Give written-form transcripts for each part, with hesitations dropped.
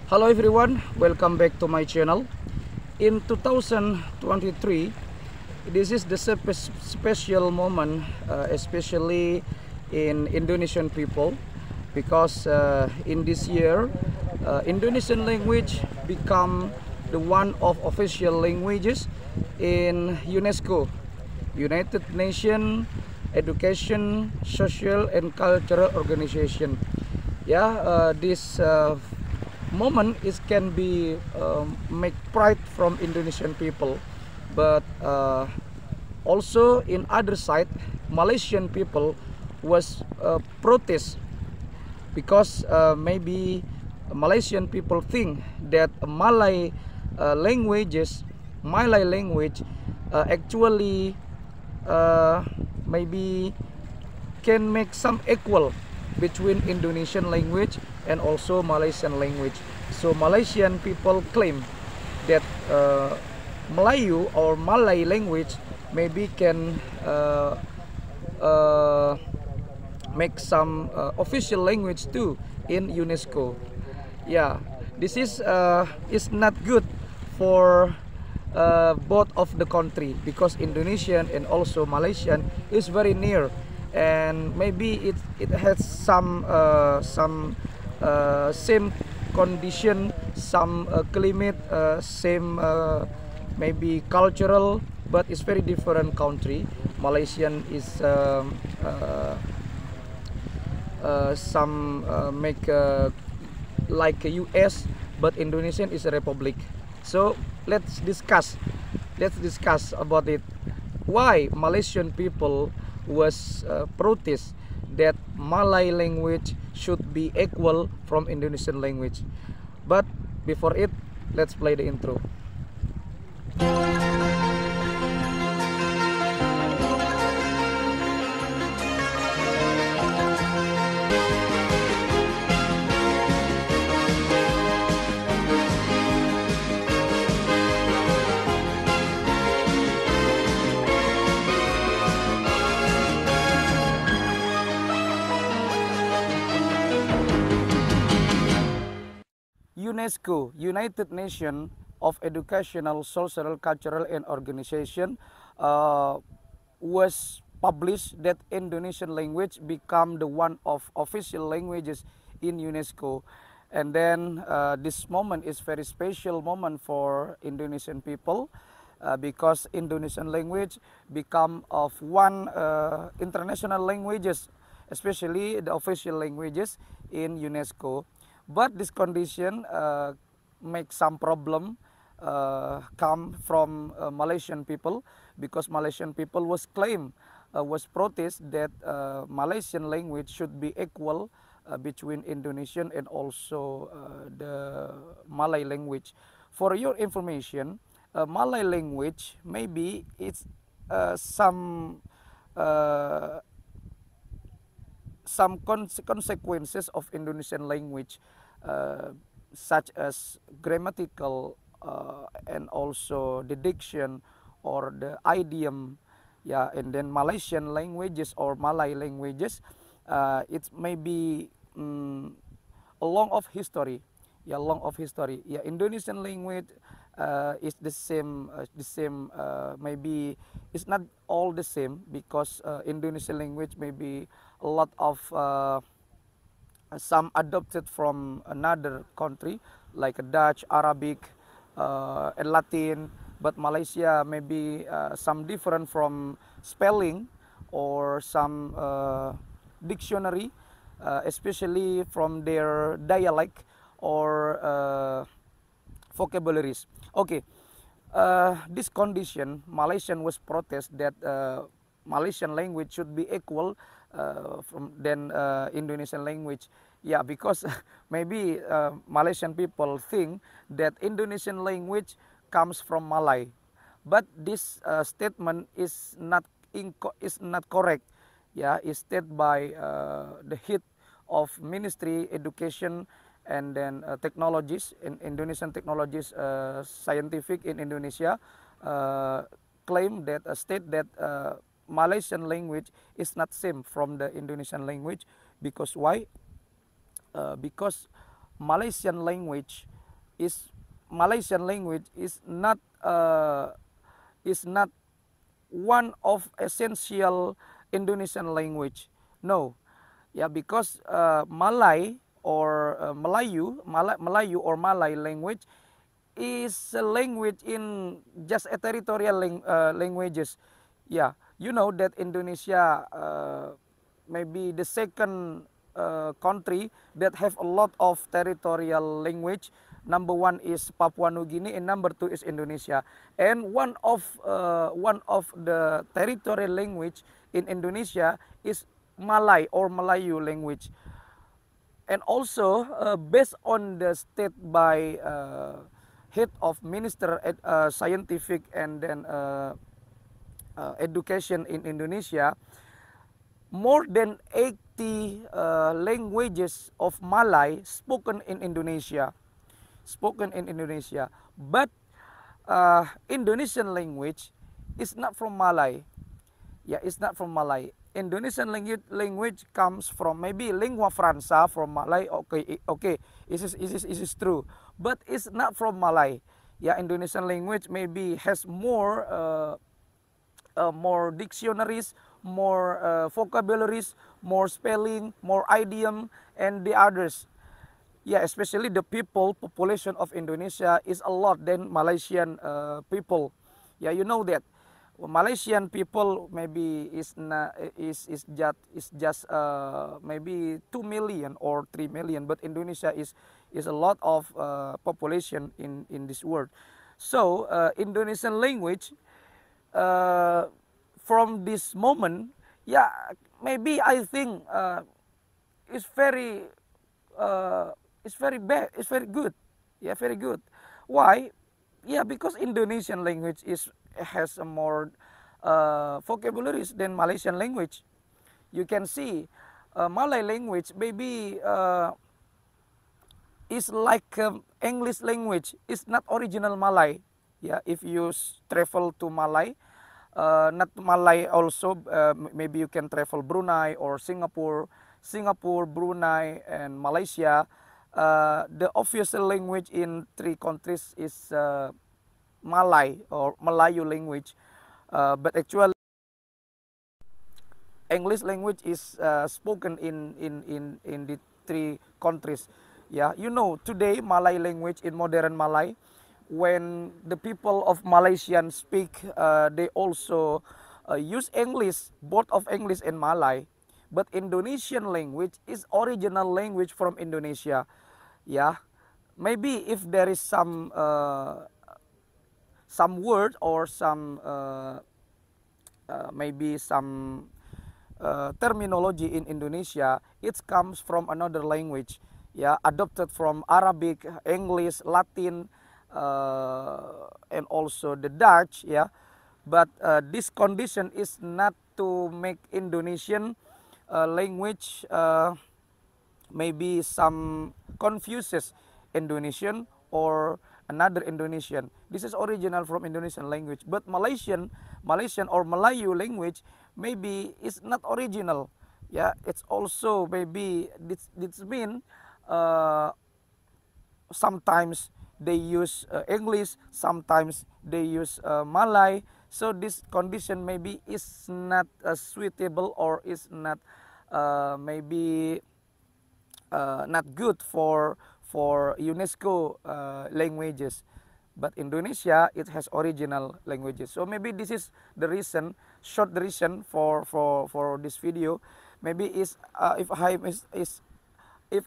Hello everyone, welcome back to my channel. In 2023, this is the special moment, especially in Indonesian people, because in this year, Indonesian language become the one of official languages in UNESCO, United Nations Education, Social and Cultural Organization. This moment is can be make pride from Indonesian people, but also in other side, Malaysian people was protest because maybe Malaysian people think that Malay language actually maybe can make some equal between Indonesian language and also Malaysian language. So Malaysian people claim that Melayu or Malay language maybe can make some official language too in UNESCO. Yeah, this is not good for both of the country, because Indonesian and also Malaysian is very near, and maybe it has some same condition, some climate, same maybe cultural, but it's very different country. Malaysian is some make like a US, but Indonesian is a republic. So let's discuss about it. Why Malaysian people was protest that Malay language should be equal from Indonesian language. But before it, let's play the intro. UNESCO, United Nations of Educational, Social, Cultural and Organization, was published that Indonesian language become the one of official languages in UNESCO. And then this moment is very special moment for Indonesian people, because Indonesian language become of one international languages, especially the official languages in UNESCO. But this condition make some problem come from Malaysian people, because Malaysian people was protest that Malaysian language should be equal between Indonesian and also the Malay language. For your information, Malay language maybe it's some consequences of Indonesian language, such as grammatical and also the diction or the idiom. Yeah, and then Malaysian languages or Malay languages, it may be a long of history. Yeah, long of history. Yeah, Indonesian language is the same. Maybe it's not all the same, because Indonesian language maybe a lot of some adopted from another country like Dutch, Arabic, and Latin. But Malaysia maybe some different from spelling or some dictionary, especially from their dialect or vocabularies. Okay, this condition, Malaysian was protest that Malaysian language should be equal from than Indonesian language. Yeah, because maybe Malaysian people think that Indonesian language comes from Malay, but this statement is not correct. Yeah, is stated by the head of Ministry Education and then technologies in Indonesian technologies, scientific in Indonesia, claim that state that Malaysian language is not same from the Indonesian language. Because why? Because Malaysian language is Malaysian language is not one of essential Indonesian language. No, yeah, because Malay or Melayu or Malay language is a language in just a territorial languages. Yeah, you know that Indonesia maybe the second country that have a lot of territorial language. Number one is Papua New Guinea, and number two is Indonesia. And one of the territorial language in Indonesia is Malay or Melayu language. And also based on the state by head of Minister Scientific and then Education in Indonesia, more than 80 languages of Malay spoken in Indonesia. But Indonesian language is not from Malay. Yeah, it's not from Malay. Indonesian language comes from maybe lingua franca from Malay. Okay, this is true, but it's not from Malay. Yeah, Indonesian language maybe has more dictionaries, more vocabularies, more spelling, more idiom, and the others. Yeah, especially the population of Indonesia is a lot than Malaysian people. Yeah, you know that. Malaysian people maybe is just maybe 2 million or 3 million, but Indonesia is a lot of population in this world. So Indonesian language from this moment, yeah, maybe I think it's very bad. It's very good. Yeah, very good. Why? Yeah, because Indonesian language has a more vocabularies than Malaysian language. You can see Malay language maybe is like English language. It's not original Malay. Yeah, if you travel to Malay, not Malay also, maybe you can travel Brunei or Singapore, Brunei, and Malaysia. The official language in 3 countries is Malay or Melayu language, but actually English language is spoken in the 3 countries. Yeah, you know today Malay language in modern Malay, when the people of Malaysian speak, they also use English, both of English and Malay. But Indonesian language is original language from Indonesia. Yeah, maybe if there is some word or some maybe some terminology in Indonesia, it comes from another language. Yeah, adopted from Arabic, English, Latin, and also the Dutch. Yeah, but this condition is not to make Indonesian language maybe some confuses Indonesian or another Indonesian. This is original from Indonesian language, but Malaysian or Melayu language maybe is not original. Yeah, it's also maybe this mean sometimes they use English, sometimes they use Malay. So this condition maybe is not suitable or is not maybe not good for UNESCO languages. But Indonesia, it has original languages. So maybe this is the reason, short reason for this video. Maybe is if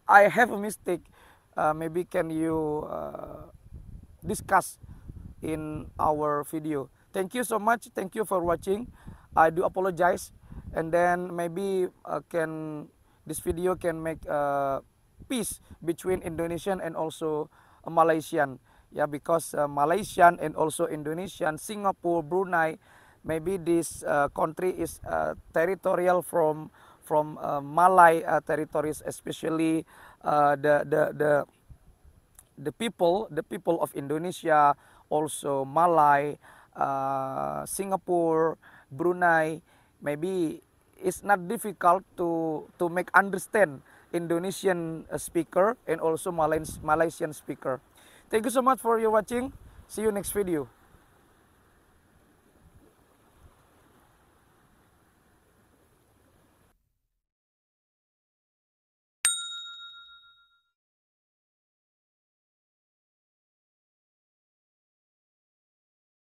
I have a mistake, maybe can you discuss in our video. Thank you so much. Thank you for watching. I do apologize, and then maybe this video can make peace between Indonesian and also Malaysian. Yeah, because Malaysian and also Indonesian, Singapore, Brunei, maybe this country is territorial from Malay territories, especially the people of Indonesia, also Malay, Singapore, Brunei. Maybe it's not difficult to make understand Indonesian speaker and also Malaysian speaker. Thank you so much for your watching. See you next video.